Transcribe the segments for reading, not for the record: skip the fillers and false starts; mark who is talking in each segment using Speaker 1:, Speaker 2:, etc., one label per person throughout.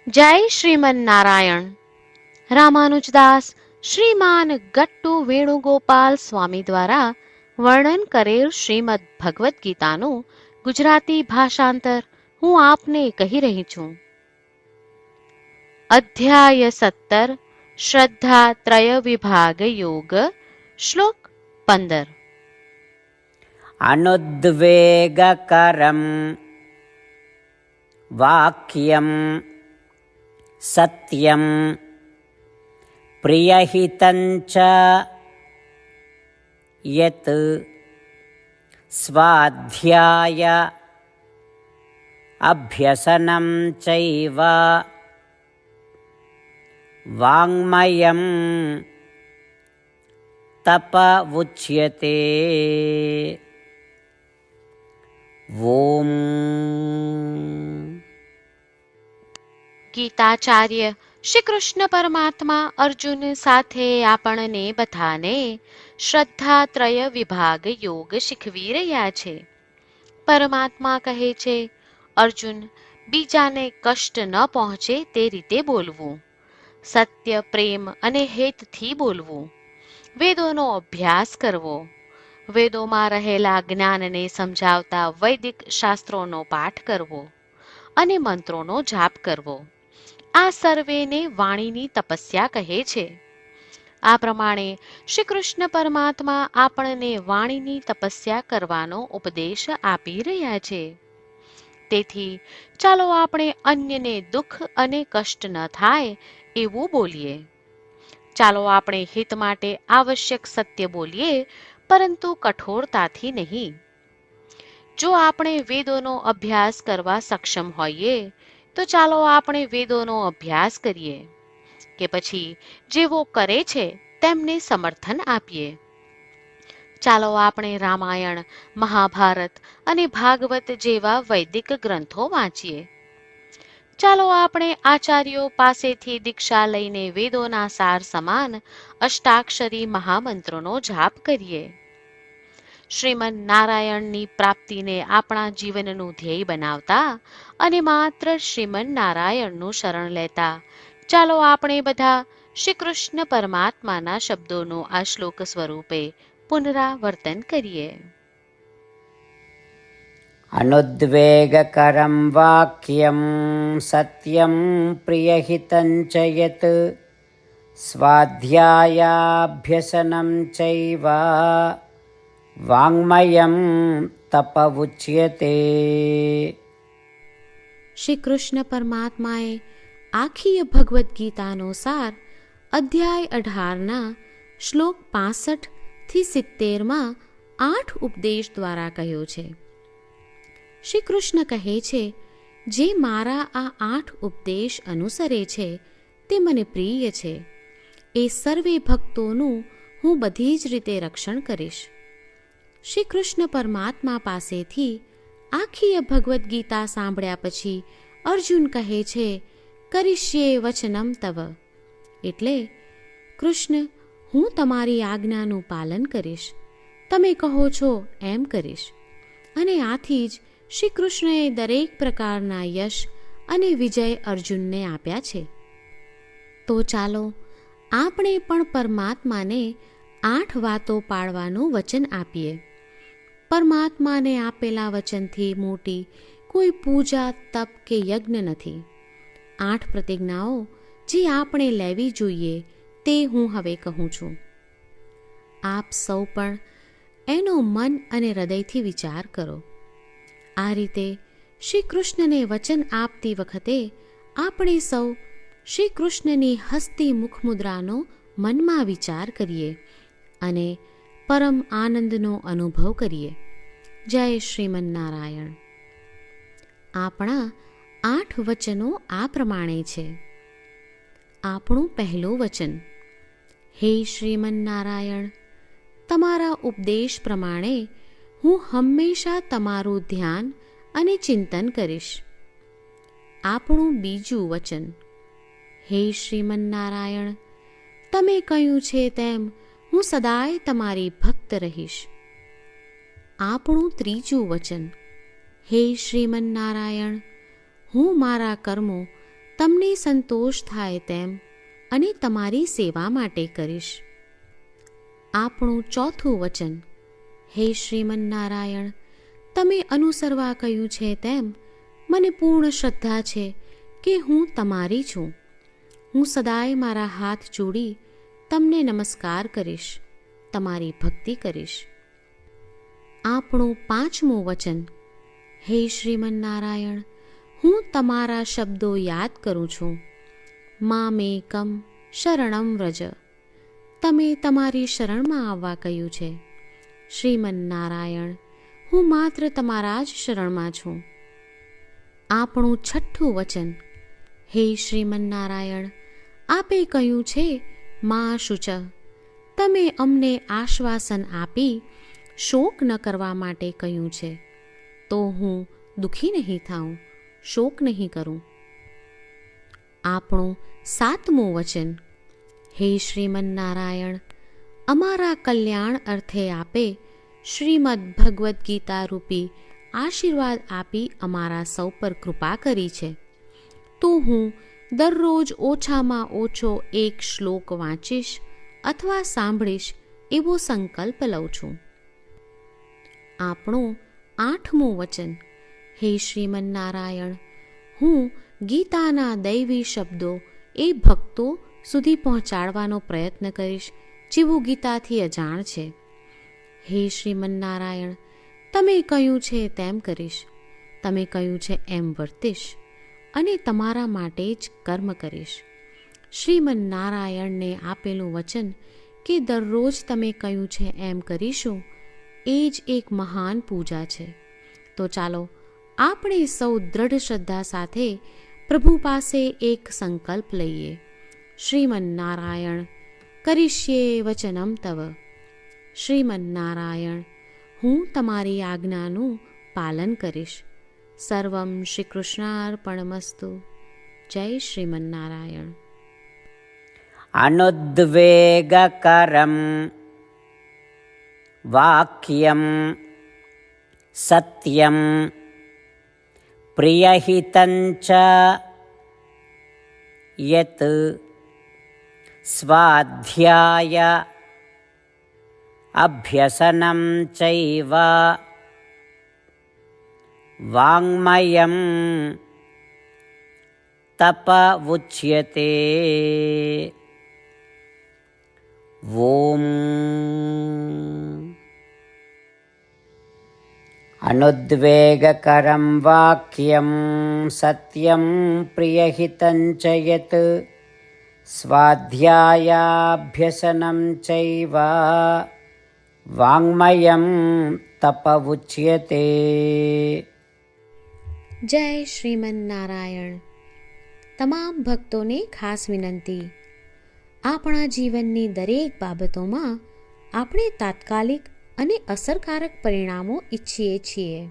Speaker 1: જય શ્રીમન નારાયણ. રામાનુજદાસ શ્રીમાન ગટ્ટુ વેણુગોપાલ સ્વામી દ્વારા વર્ણન કરેલ શ્રીમદ ભગવદ્ ગીતાનું ગુજરાતી ભાષાંતર હું આપને કહી રહી છું. અધ્યાય 17 શ્રદ્ધા ત્રય વિભાગ યોગ. શ્લોક 15.
Speaker 2: अनुद्वेगकरं वाक्यं सत्यं प्रियहितञ्च यत् स्वाध्याय अभ्यसनं चैव वाङ्मयं तप उच्यते. ઓમ.
Speaker 1: ગીતાચાર્ય શ્રી કૃષ્ણ પરમાત્મા અર્જુન સાથે આપણને બધાને શ્રદ્ધા ત્રય વિભાગ યોગ શીખવી રહ્યા છે. પરમાત્મા કહે છે, અર્જુન, બીજાને કષ્ટ ન પહોંચે તે રીતે બોલવું, સત્ય, પ્રેમ અને હેતથી બોલવું, વેદોનો અભ્યાસ કરવો, વેદોમાં રહેલા જ્ઞાનને સમજાવતા વૈદિક શાસ્ત્રોનો પાઠ કરવો અને મંત્રોનો જાપ કરવો. આ સર્વેને વાણીની તપસ્યા કહે છે. આ પ્રમાણે શ્રી કૃષ્ણ પરમાત્મા આપણને વાણીની તપસ્યા કરવાનો ઉપદેશ આપી રહ્યા છે. તેથી ચાલો આપણે અન્યને દુઃખ અને કષ્ટ ન થાય એવું બોલીએ. ચાલો આપણે હિત માટે આવશ્યક સત્ય બોલીએ, પરંતુ કઠોરતાથી નહીં. જો આપણે વેદોનો અભ્યાસ કરવા સક્ષમ હોઈએ તો ચાલો આપણે વેદોનો અભ્યાસ કરીએ, કે પછી જેવો કરે છે તેમને સમર્થન આપીએ. ચાલો આપણે રામાયણ, મહાભારત અને ભાગવત જેવા વૈદિક ગ્રંથો વાંચીએ. ચાલો આપણે આચાર્યો પાસેથી દીક્ષા લઈને વેદોના સાર સમાન અષ્ટાક્ષરી મહામંત્રોનો જાપ કરીએ. શ્રીમન નારાયણની પ્રાપ્તિને આપણા જીવનનું ધ્યેય બનાવતા અને માત્ર શ્રીમન નારાયણનું શરણ લેતા ચાલો આપણે બધા શ્રી કૃષ્ણ પરમાત્માના શબ્દોનું આ શ્લોક સ્વરૂપે પુનરાવર્તન કરીએ.
Speaker 2: अनुद्वेगकरं वाक्यं सत्यं प्रियहितञ्च यत् स्वाध्यायाभ्यसनं चैव वाङ्मयं तप उच्यते.
Speaker 1: શ્રી કૃષ્ણ પરમાત્માએ આખી ભગવદ્ ગીતાનો સાર અધ્યાય 18ના શ્લોક 65 થી 70માં 8 ઉપદેશ દ્વારા કહ્યો છે. શ્રી કૃષ્ણ કહે છે, જે મારા આ 8 ઉપદેશ અનુસરે છે તે મને પ્રિય છે. એ સર્વે ભક્તોનું હું બધી જ રીતે રક્ષણ કરીશ. શ્રી કૃષ્ણ પરમાત્મા પાસેથી આખી ભગવદ્ ગીતા સાંભળ્યા પછી અર્જુન કહે છે, કરીશ્યે વચનમ તવ, એટલે કૃષ્ણ, હું તમારી આજ્ઞાનું પાલન કરીશ, તમે કહો છો એમ કરીશ. અને આથી જ શ્રી કૃષ્ણએ દરેક પ્રકારના યશ અને વિજય અર્જુનને આપ્યા છે. તો ચાલો આપણે પણ પરમાત્માને 8 વાતો પાળવાનું વચન આપીએ. પરમાત્માને આપેલા વચનથી મોટી કોઈ પૂજા, તપ કે યજ્ઞ નથી. 8 પ્રતિજ્ઞાઓ જે આપણે લેવી જોઈએ તે હું હવે કહું છું. આપ સૌ પણ એનો મન અને હૃદયથી વિચાર કરો. આ રીતે શ્રી કૃષ્ણને વચન આપતી વખતે આપણે સૌ શ્રી કૃષ્ણની હસતી મુખમુદ્રાનો મનમાં વિચાર કરીએ અને પરમ આનંદનો અનુભવ કરીએ. જય શ્રીમન નારાયણ. આપણા 8 વચનો આ પ્રમાણે છે. આપણું પહેલું વચન, હે શ્રીમન નારાયણ, તમારા ઉપદેશ પ્રમાણે હું હંમેશા તમારું ધ્યાન અને ચિંતન કરીશ. આપણું બીજું વચન, હે શ્રીમન નારાયણ, તમે કહ્યું છે તેમ હું સદાય તમારી ભક્ત રહીશ. આપણું ત્રીજું વચન, હે શ્રીમન નારાયણ, હું મારા કર્મો તમને સંતોષ થાય તેમ અને તમારી સેવા માટે કરીશ. આપણું ચોથું વચન. હે શ્રીમન્નારાયણ, તમે અનુસરવા કહ્યું છે તેમ મને પૂર્ણ શ્રદ્ધા છે કે હું તમારી છું. હું સદાય મારા હાથ જોડી તમને નમસ્કાર કરીશ, તમારી ભક્તિ કરીશ. આપણું પાંચમું વચન. હે શ્રીમન્નારાયણ, હું તમારા શબ્દો યાદ કરું છું. મામેકમ શરણમ વ્રજ. તમે તમારી શરણમાં આવવા કહ્યું છે. શ્રીમન્નારાયણ, હું માત્ર તમારા જ શરણમાં છું. આપણું છઠ્ઠું વચન. હે શ્રીમન્નારાયણ, આપે કહ્યું છે મા શુચ. તમે અમને આશ્વાસન આપી શોક ન કરવા માટે કહ્યું છે, તો હું દુઃખી નહીં થાઉં, શોક નહીં કરું. આપણું સાતમું વચન. હે શ્રીમન્નારાયણ, અમારા કલ્યાણ અર્થે આપે શ્રીમદ્ ભગવદ્ ગીતા રૂપી આશીર્વાદ આપી અમારા સૌ પર કૃપા કરી છે, તો હું દરરોજ ઓછામાં ઓછો એક શ્લોક વાંચીશ અથવા સાંભળીશ એવો સંકલ્પ લઉં છું. આપણું આઠમું વચન. હે શ્રીમન્નારાયણ, હું ગીતાના દૈવી શબ્દો એ ભક્તો સુધી પહોંચાડવાનો પ્રયત્ન કરીશ જેઓ ગીતાથી અજાણ છે. હે શ્રીમન્નારાયણ, તમે કહ્યું છે તેમ કરીશ, તમે કહ્યું છે એમ વર્તીશ અને તમારા માટે જ કર્મ કરીશ. શ્રીમન્નારાયણને આપેલું વચન કે દરરોજ તમે કહ્યું છે એમ કરીશું, એ જ એક મહાન પૂજા છે. તો ચાલો આપણે સૌ દ્રઢ શ્રદ્ધા સાથે પ્રભુ પાસે એક સંકલ્પ લઈએ. શ્રીમન્નારાયણ, કરીશ્યે વચનમ તવ. શ્રીમન્નારાયણ, હું તમારી આજ્ઞાનું પાલન કરીશ. સર્વમ શ્રી કૃષ્ણાર્પણમસ્તુ. જય શ્રીમન્નારાયણ.
Speaker 2: अनुद्वेगकरं वाक्यं सत्यं प्रियहितञ्च यत् स्वाध्याय अभ्यसनं चैव वाङ्मयं तप उच्यते. ॐ अनुद्वेगकरं वाक्यं सत्यं प्रियहितं च यत् स्वाध्यायाभ्यसनं चैव वाङ्मयं तप उच्यते.
Speaker 1: જય શ્રીમન્નારાયણ. તમામ ભક્તોને ખાસ વિનંતી. આપણા જીવનની દરેક બાબતોમાં આપણે તાત્કાલિક અને અસરકારક પરિણામો ઈચ્છીએ છીએ.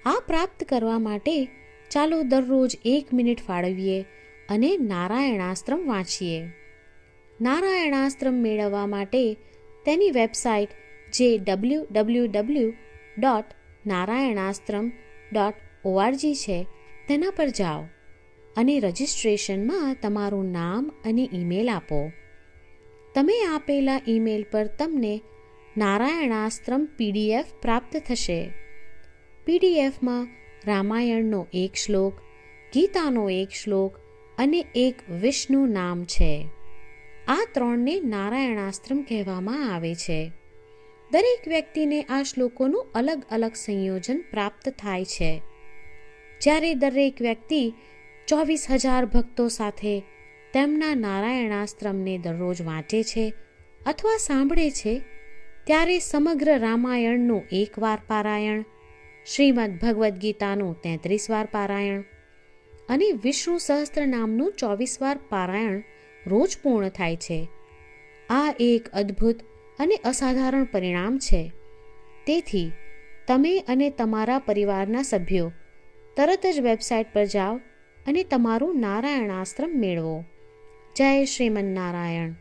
Speaker 1: આ પ્રાપ્ત કરવા માટે ચાલો દરરોજ 1 મિનિટ ફાળવીએ અને નારાયણાસ્ત્રમ વાંચીએ. નારાયણાસ્ત્રમ મેળવવા માટે તેની વેબસાઇટ જે www.narayanaastram.org છે તેના પર જાઓ અને રજિસ્ટ્રેશનમાં તમારું નામ અને ઈમેલ આપો. તમે આપેલા ઈમેલ પર તમને નારાયણાસ્ત્રમ PDF પ્રાપ્ત થશે. PDFમાં રામાયણનો 1 શ્લોક, ગીતાનો 1 શ્લોક અને એક વિષ્ણુ નામ છે. આ 3ને નારાયણાસ્ત્રમ કહેવામાં આવે છે. દરેક વ્યક્તિને આ શ્લોકોનું અલગ અલગ સંયોજન પ્રાપ્ત થાય છે. જ્યારે દરેક વ્યક્તિ 24,000 ભક્તો સાથે તેમના નારાયણાસ્ત્રમને દરરોજ વાંચે છે અથવા સાંભળે છે, ત્યારે સમગ્ર રામાયણનું 1 વાર પારાયણ, શ્રીમદ્ ભગવદ્ ગીતાનું 33 વાર પારાયણ અને વિષ્ણુ સહસ્ત્ર નામનું 24 વાર પારાયણ રોજ પૂર્ણ થાય છે. આ એક અદ્ભુત અને અસાધારણ પરિણામ છે. તેથી તમે અને તમારા પરિવારના સભ્યો તરત જ વેબસાઇટ પર જાઓ અને તમારું નારાયણાસ્ત્રમ મેળવો. જય શ્રીમન્નારાયણ.